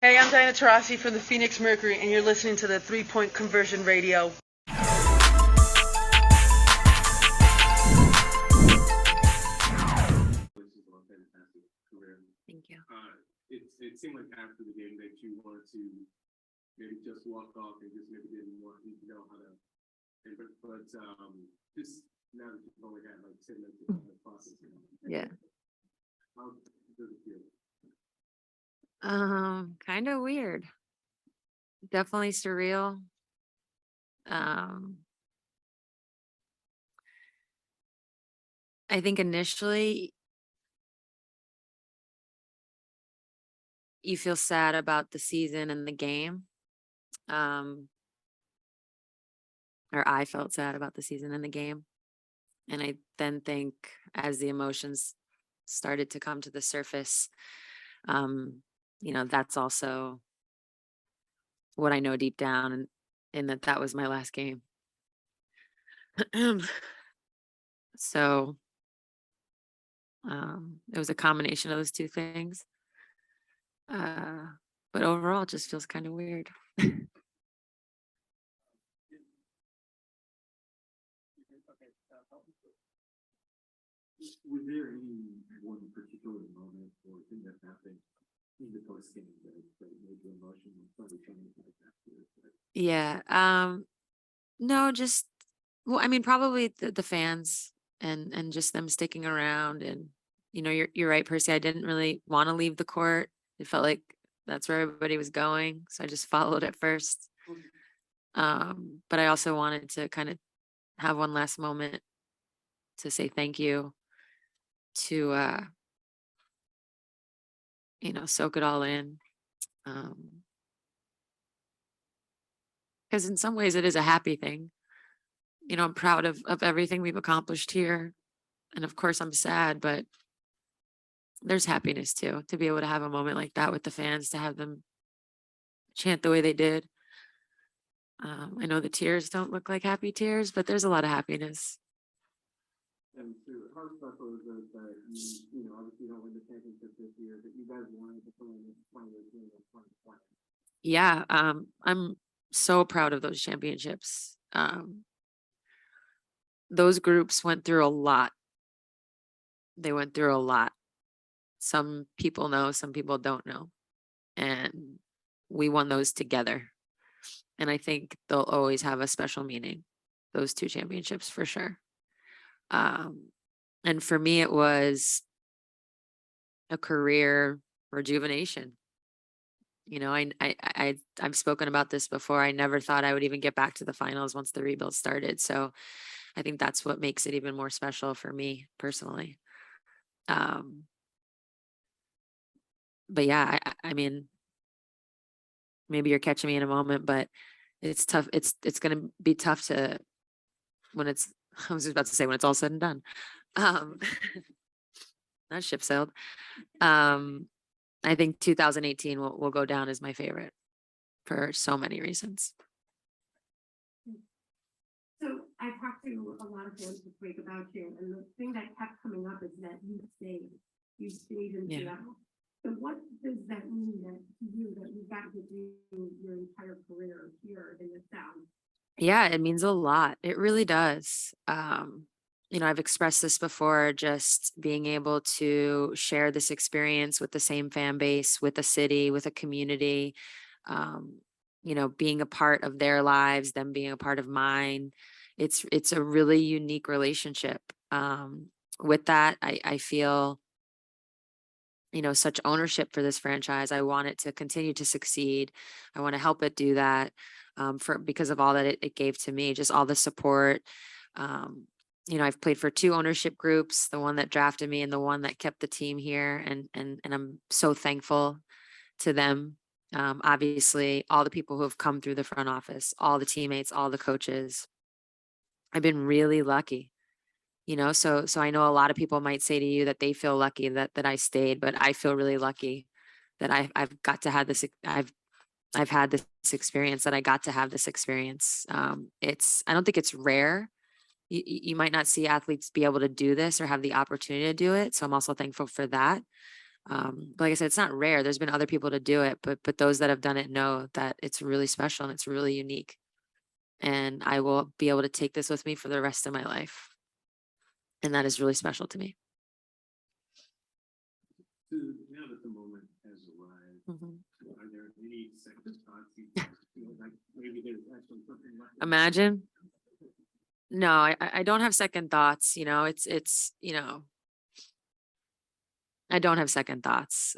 Hey, I'm Diana Taurasi from the Phoenix Mercury, and you're listening to the 3 Point Conversion Radio. Fantastic career. Thank you. It seemed like after the game that you wanted to maybe just walk off and just maybe didn't want you to know how to. But just now that you've only had like 10 minutes of the process. Yeah. How does it feel? Kind of weird. Definitely surreal. I think initially you feel sad about the season and the game. Or I felt sad about the season and the game. And I then think as the emotions started to come to the surface, that's also what I know deep down, and that was my last game. So it was a combination of those two things. But overall, it just feels kind of weird. Was there any one particular moment or thing that happened in the post game that made you emotional? Probably trying to get back to it. Yeah. No, just well, I mean, probably the fans and just them sticking around, and you're right, Percy. I didn't really want to leave the court. It felt like that's where everybody was going, so I just followed at first. But I also wanted to kind of have one last moment to say thank you, to soak it all in. Because in some ways it is a happy thing. I'm proud of everything we've accomplished here. And of course I'm sad, but there's happiness too, to be able to have a moment like that with the fans, to have them chant the way they did. I know the tears don't look like happy tears, but there's a lot of happiness. And so how special is it that obviously you don't win the championship this year, but you guys wanted to play in the 2018 and 2020? Yeah, I'm so proud of those championships. Those groups went through a lot. They went through a lot. Some people know, some people don't know. And we won those together. And I think they'll always have a special meaning, those two championships for sure. And for me, it was a career rejuvenation. I've spoken about this before. I never thought I would even get back to the finals once the rebuild started. So I think that's what makes it even more special for me personally. But yeah, I mean, maybe you're catching me in a moment, but it's tough. It's going to be tough to when it's. I was just about to say when it's all said and done. That ship sailed. I think 2018 will go down as my favorite for so many reasons. So I talked to a lot of fans this week about you, and the thing that kept coming up is that you stayed. You stayed in Seattle. So what does that mean that to you that you got to do your entire career here in the South? Yeah, it means a lot. It really does. I've expressed this before, just being able to share this experience with the same fan base, with a city, with a community, being a part of their lives, them being a part of mine. It's a really unique relationship. With that, I feel, such ownership for this franchise. I want it to continue to succeed. I want to help it do that, because of all that it gave to me, just all the support. I've played for two ownership groups, the one that drafted me and the one that kept the team here. And I'm so thankful to them. Obviously all the people who have come through the front office, all the teammates, all the coaches. I've been really lucky, so I know a lot of people might say to you that they feel lucky that I stayed, but I feel really lucky that I've got to have this. I've had this experience, that I got to have this experience. I don't think it's rare. You might not see athletes be able to do this or have the opportunity to do it. So I'm also thankful for that. Like I said, it's not rare. There's been other people to do it, but those that have done it know that it's really special and it's really unique. And I will be able to take this with me for the rest of my life. And that is really special to me. So now that the moment has arrived, are there any second thoughts you feel like maybe there's actually something left? Imagine. No, I don't have second thoughts. It's, I don't have second thoughts.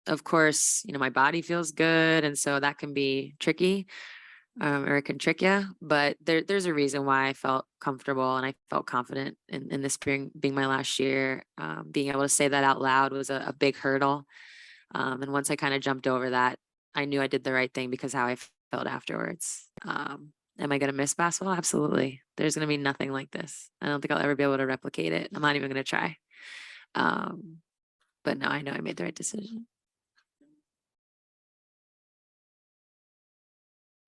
Of course, my body feels good. And so that can be tricky, or it can trick you, but there's a reason why I felt comfortable and I felt confident in this being my last year. Being able to say that out loud was a big hurdle. And once I kind of jumped over that, I knew I did the right thing because how I felt afterwards. Am I going to miss basketball? Absolutely. There's going to be nothing like this. I don't think I'll ever be able to replicate it. I'm not even going to try. But no, I know I made the right decision.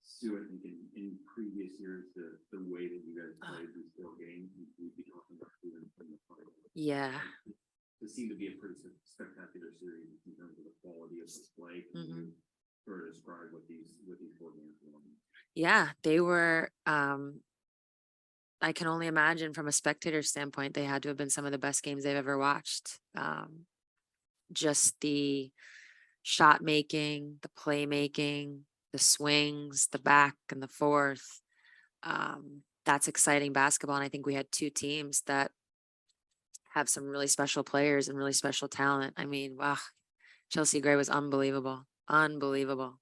Stu, I think in previous years, the way that you guys played these four games, we'd be talking about doing from the final. Yeah. It seemed to be a pretty spectacular series in terms of the quality of the play. Can you sort of describe what these four games were? Yeah, they were, I can only imagine from a spectator standpoint, they had to have been some of the best games they've ever watched. Just the shot making, the play making, the swings, the back and the forth. That's exciting basketball. And I think we had two teams that have some really special players and really special talent. I mean, wow, Chelsea Gray was unbelievable. Unbelievable.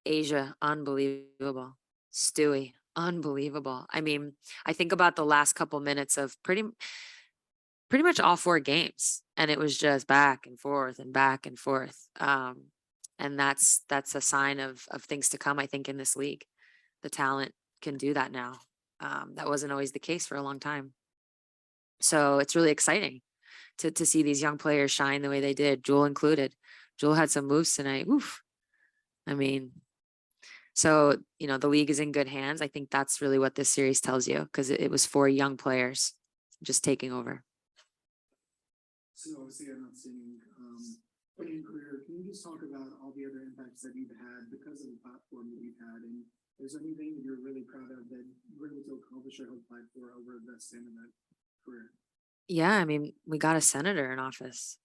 Asia, unbelievable. Stewie, unbelievable. I mean, I think about the last couple minutes of pretty much all four games, and it was just back and forth and back and forth. And that's a sign of things to come, I think, in this league. The talent can do that now. That wasn't always the case for a long time. So it's really exciting to see these young players shine the way they did, Jewel included. Jewel had some moves tonight. Oof. I mean, so, the league is in good hands. I think that's really what this series tells you, because it was four young players just taking over. So obviously I'm not seeing in your career. Can you just talk about all the other impacts that you've had because of the platform that you've had? And is there anything that you're really proud of that you were able to accomplish or help fight for over the span of that career? Yeah, I mean, we got a senator in office.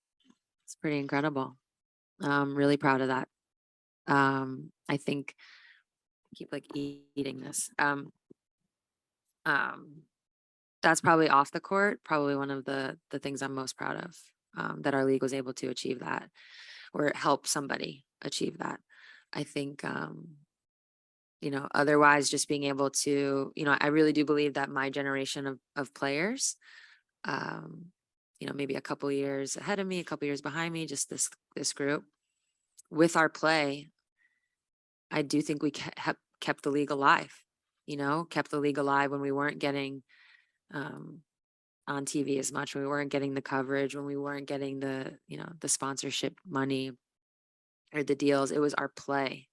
It's pretty incredible. I'm really proud of that. I think I keep eating this. That's probably off the court, probably one of the things I'm most proud of, that our league was able to achieve that or help somebody achieve that. I think, otherwise just being able to, I really do believe that my generation of players, maybe a couple years ahead of me, a couple years behind me, just this group with our play, I do think we kept the league alive, kept the league alive when we weren't getting on TV as much, when we weren't getting the coverage, when we weren't getting the sponsorship money or the deals. It was our play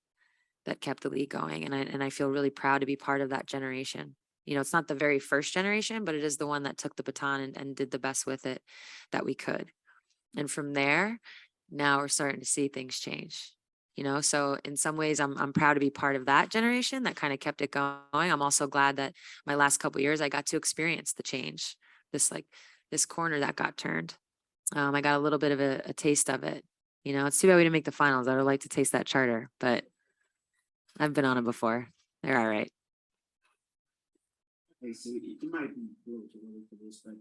that kept the league going. And I feel really proud to be part of that generation. It's not the very first generation, but it is the one that took the baton and did the best with it that we could. And from there, now we're starting to see things change. So in some ways I'm proud to be part of that generation that kind of kept it going. I'm also glad that my last couple of years I got to experience the change, this corner that got turned. I got a little bit of a taste of it. It's too bad we didn't make the finals. I would like to taste that charter, but I've been on it before. They're all right. Okay, so you might be a little too early for this, but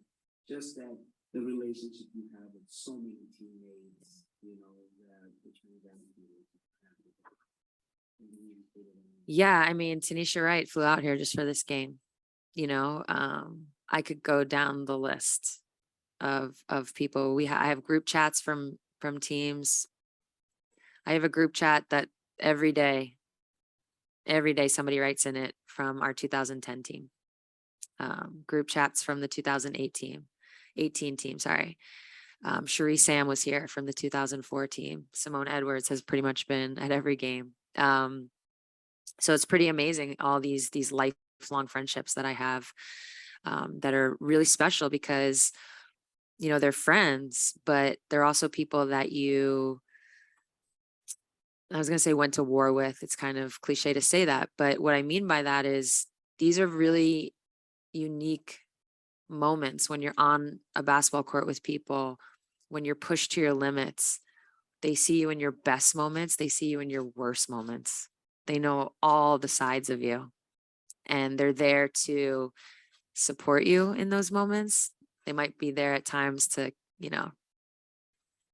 just that the relationship you have with so many teammates, that you down to. Yeah, I mean, Tanisha Wright flew out here just for this game. I could go down the list of people. I have group chats from teams. I have a group chat that every day somebody writes in it from our 2010 team. Group chats from the 2018 team, sorry. Cherie Sam was here from the 2004 team. Simone Edwards has pretty much been at every game. So it's pretty amazing, all these lifelong friendships that I have, that are really special because, you know, they're friends, but they're also people that I was going to say went to war with. It's kind of cliche to say that, but what I mean by that is these are really unique moments when you're on a basketball court with people, when you're pushed to your limits. They see you in your best moments, they see you in your worst moments. They know all the sides of you, and they're there to support you in those moments. They might be there at times to, you know,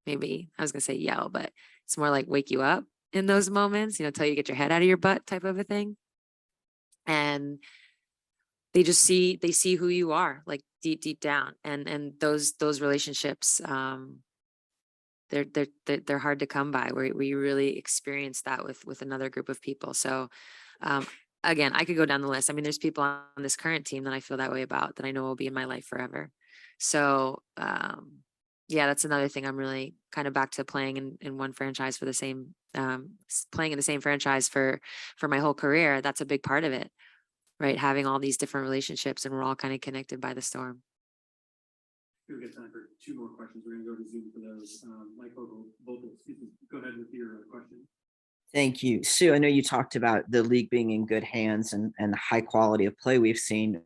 maybe I was going to say yell, but it's more like wake you up in those moments, you know, till you get your head out of your butt type of a thing. And they see who you are, like deep down. And those relationships, they're hard to come by, where you really experience that with another group of people. So again, I could go down the list. I mean, there's people on this current team that I feel that way about, that I know will be in my life forever. So yeah, that's another thing. I'm really kind of back to playing in one franchise for the same, playing in the same franchise for my whole career. That's a big part of it, right? Having all these different relationships, and we're all kind of connected by the storm. We've got time for 2 more questions. We're gonna go to Zoom for those. Mike Vogel, excuse me, go ahead with your question. Thank you. Sue, I know you talked about the league being in good hands and the high quality of play we've seen.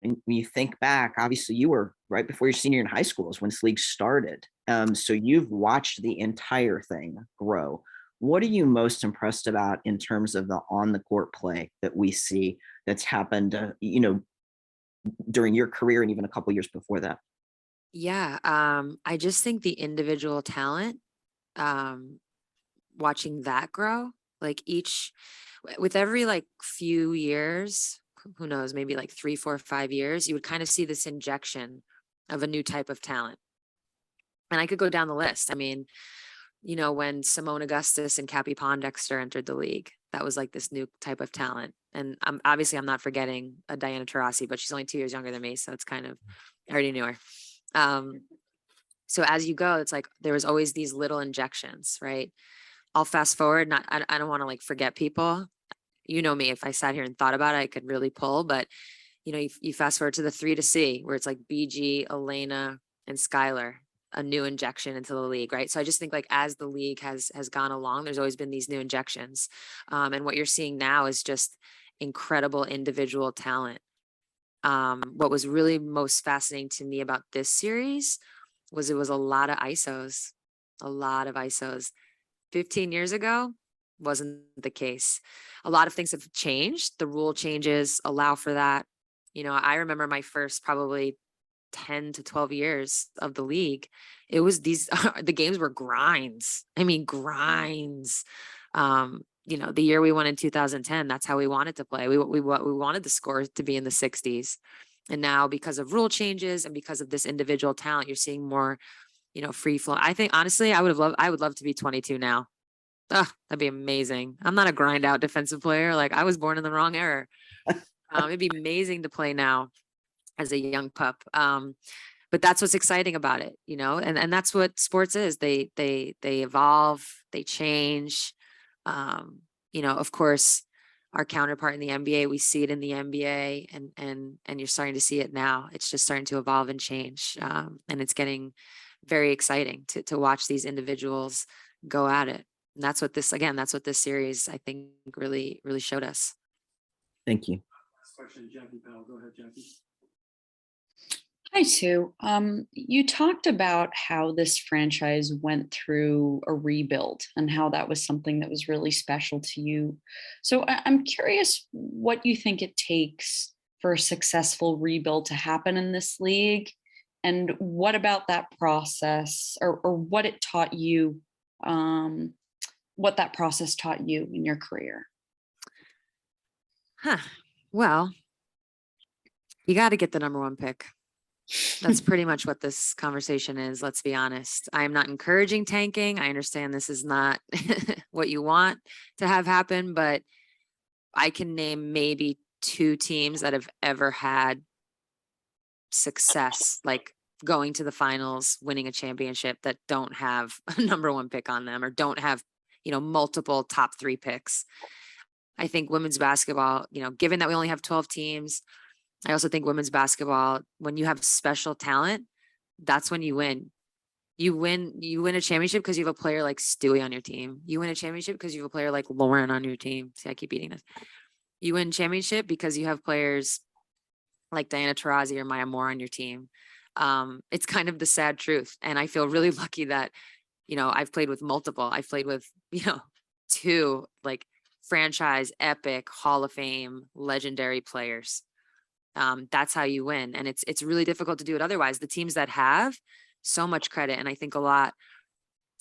And when you think back, obviously you were right before your senior in high school is when this league started. So you've watched the entire thing grow. What are you most impressed about in terms of the on the court play that we see that's happened, you know, during your career and even a couple years before that? Yeah, I just think the individual talent, watching that grow, like with every like few years, who knows, maybe like 3, 4, 5 years, you would kind of see this injection of a new type of talent. And I could go down the list. I mean, you know, when Simone Augustus and Cappie Pondexter entered the league, that was like this new type of talent. And I'm not forgetting a Diana Taurasi, but she's only 2 years younger than me, so it's kind of, I already knew her. So as you go, it's like there was always these little injections, right? I'll fast forward. I don't want to like forget people. You know me, if I sat here and thought about it, I could really pull. But you know, you fast forward to the 3 to C, where it's like BG, Elena, and Skylar, a new injection into the league, right? So I just think like as the league has gone along, there's always been these new injections, and what you're seeing now is just incredible individual talent. What was really most fascinating to me about this series was it was a lot of ISOs, a lot of ISOs. 15 years ago wasn't the case. A lot of things have changed. The rule changes allow for that. You know, I remember my first probably 10 to 12 years of the league. It was the games were grinds. I mean, grinds. You know, the year we won in 2010, that's how we wanted to play. We wanted the scores to be in the 60s. And now because of rule changes and because of this individual talent, you're seeing more, you know, free flow. I think honestly, I would love to be 22 now. That'd be amazing. I'm not a grind out defensive player. Like I was born in the wrong era. It'd be amazing to play now as a young pup. But that's what's exciting about it, you know, and that's what sports is. They evolve, they change. You know, of course, our counterpart in the NBA, we see it in the NBA, and you're starting to see it now. It's just starting to evolve and change, and it's getting very exciting to watch these individuals go at it. And that's what this series, I think, really showed us. Thank you. Last question, Jackie Powell. Go ahead, Jackie. Hi, Sue. You talked about how this franchise went through a rebuild and how that was something that was really special to you. So I'm curious what you think it takes for a successful rebuild to happen in this league, and what about that process, or what it taught you, what that process taught you in your career. Well, you got to get the number 1 pick. That's pretty much what this conversation is. Let's be honest. I am not encouraging tanking. I understand this is not what you want to have happen, but I can name maybe 2 teams that have ever had success, like going to the finals, winning a championship, that don't have a number 1 pick on them, or don't have, you know, multiple top 3 picks. I think women's basketball, you know, given that we only have 12 teams, I also think women's basketball, when you have special talent, that's when you win. You win a championship because you have a player like Stewie on your team. You win a championship because you have a player like Lauren on your team. See, I keep eating this. You win championship because you have players like Diana Taurasi or Maya Moore on your team. It's kind of the sad truth. And I feel really lucky that, you know, I've played with multiple. I've played with, you know, 2 like franchise, epic, Hall of Fame, legendary players. That's how you win. And it's really difficult to do it otherwise. The teams that have so much credit, and I think a lot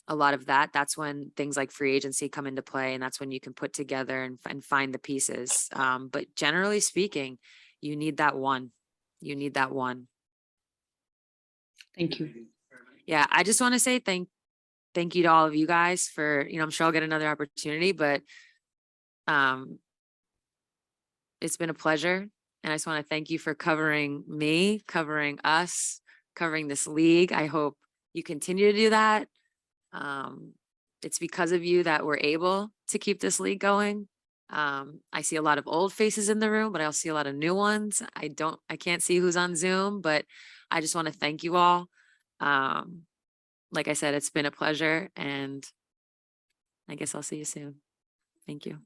of that's when things like free agency come into play, and that's when you can put together and find the pieces. But generally speaking, you need that one. You need that one. Thank you. Yeah, I just want to say thank you to all of you guys for, you know, I'm sure I'll get another opportunity, but it's been a pleasure. And I just want to thank you for covering me, covering us, covering this league. I hope you continue to do that. It's because of you that we're able to keep this league going. I see a lot of old faces in the room, but I also see a lot of new ones. I can't see who's on Zoom, but I just want to thank you all. Like I said, it's been a pleasure, and I guess I'll see you soon. Thank you.